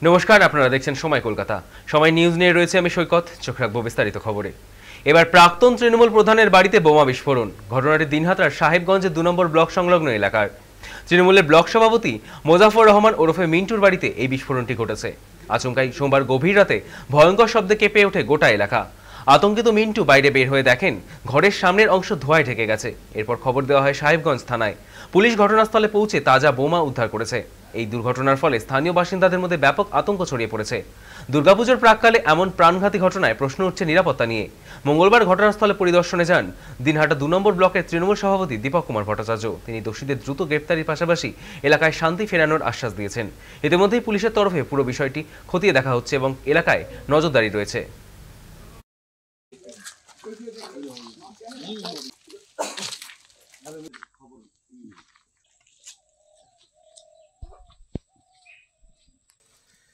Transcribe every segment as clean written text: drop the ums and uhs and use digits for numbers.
নমস্কার, আপনারা দেখছেন সময় কলকাতা। সময় নিউজ নিয়ে রয়েছে আমি সৈকত। চোখ রাখবো বিস্তারিত খবরে। এবার প্রাক্তন তৃণমূল প্রধানের বাড়িতে বোমা বিস্ফোরণ। ঘটনাটি দিনহাটার সাহেবগঞ্জের 2 নম্বর ব্লক সংলগ্ন এলাকার তৃণমূলের ব্লক সভাপতি মোজাফর রহমান ওরফে মিন্টুর বাড়িতে এই বিস্ফোরণটি ঘটেছে। আচমকাই সোমবার গভীর রাতে ভয়ঙ্কর শব্দে কেঁপে ওঠে গোটা এলাকা। আতঙ্কিত মিন্টু বাইরে বের হয়ে দেখেন ঘরের সামনের অংশ ধোঁয়ায় ঢেকে গেছে। এরপর খবর দেওয়া হয় সাহেবগঞ্জ থানায়। পুলিশ ঘটনাস্থলে পৌঁছে তাজা বোমা উদ্ধার করেছে। এই দুর্ঘটনার ফলে স্থানীয় বাসিন্দাদের মধ্যে ব্যাপক আতঙ্ক ছড়িয়ে পড়েছে। দুর্গাপুজোর প্রাককালে এমন প্রাণঘাতী ঘটনায় প্রশ্ন উঠছে নিরাপত্তা নিয়ে। মঙ্গলবার ঘটনাস্থলে পরিদর্শনে যান দিনহাটা 2 নম্বর ব্লকের তৃণমূল সভাপতি দীপক কুমার ভট্টাচার্য। তিনি দোষীদের দ্রুত গ্রেপ্তারির পাশাপাশি এলাকায় শান্তি ফেরানোর আশ্বাস দিয়েছেন। ইতিমধ্যেই পুলিশের তরফে পুরো বিষয়টি খতিয়ে দেখা হচ্ছে এবং এলাকায় নজরদারি রয়েছে।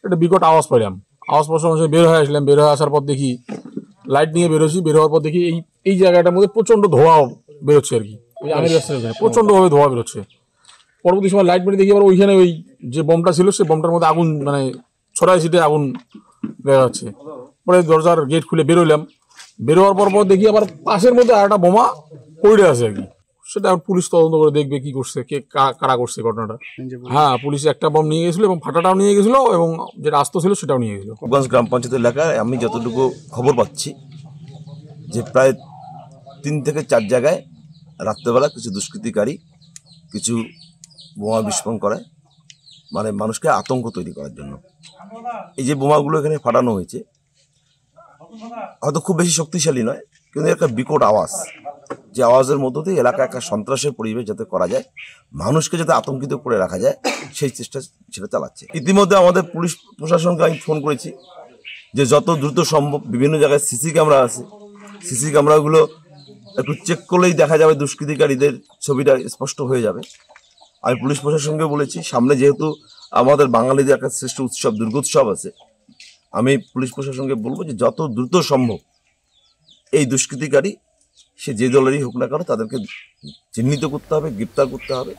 একটা বিকট আওয়াজ পেলাম। আওয়াজ পাওয়ার সঙ্গে বের হয়ে আসলাম। বের হয়ে আসার পর দেখি লাইট নিয়ে বেরোছি। বের হওয়ার পর দেখি এই জায়গাটার মধ্যে প্রচন্ড ধোঁয়া বেরোচ্ছে আর কি। ওই আমের রাস্তার প্রচন্ড ভাবে ধোঁয়া বেরোচ্ছে। পরবর্তী সময় লাইট মেরে দেখি আবার ওইখানে ওই যে বোমটা ছিল সেই বোমটার মধ্যে আগুন, মানে ছড়াই ছিটে আগুন দেখা যাচ্ছে। পরে দরজার গেট খুলে বেরোলাম। বেরোয়ার পর দেখি আবার পাশের মধ্যে আর একটা বোমা পড়ে আছে আর কি। সেটা পুলিশ তদন্ত করে দেখবে কি করছে, কে কারা করছে ঘটনাটা। হ্যাঁ, পুলিশ একটা বম নিয়ে গেছিল এবং ফাটাটাও নিয়ে গেছিল এবং যেটা আস্ত ছিল সেটাও নিয়ে গেছিল। গোপগঞ্জ গ্রাম পঞ্চায়েত এলাকায় আমি যতটুকু খবর পাচ্ছি যে প্রায় 3 থেকে 4 জায়গায় রাত্রেবেলা কিছু দুষ্কৃতিকারী কিছু বোমা বিস্ফোরণ করে, মানে মানুষকে আতঙ্ক তৈরি করার জন্য। এই যে বোমাগুলো এখানে ফাটানো হয়েছে হয়তো খুব বেশি শক্তিশালী নয়, কিন্তু একটা বিকট আওয়াজ, যে আওয়াজের মধ্য দিয়ে এলাকায় একটা সন্ত্রাসের পরিবেশ যাতে করা যায়, মানুষকে যাতে আতঙ্কিত করে রাখা যায়, সেই চেষ্টা সেটা চালাচ্ছে। ইতিমধ্যে আমাদের পুলিশ প্রশাসনকে আমি ফোন করেছি যে যত দ্রুত সম্ভব বিভিন্ন জায়গায় সিসি ক্যামেরা আছে, সিসি ক্যামেরাগুলো একটু চেক করলেই দেখা যাবে, দুষ্কৃতিকারীদের ছবিটা স্পষ্ট হয়ে যাবে। আমি পুলিশ প্রশাসনকে বলেছি, সামনে যেহেতু আমাদের বাঙালিদের একটা শ্রেষ্ঠ উৎসব দুর্গোৎসব আছে, আমি পুলিশ প্রশাসনকে বলবো যে যত দ্রুত সম্ভব এই দুষ্কৃতিকারী সে যে দলেরই হোক না কেন তাদেরকে চিহ্নিত করতে হবে, গ্রেপ্তার করতে হবে।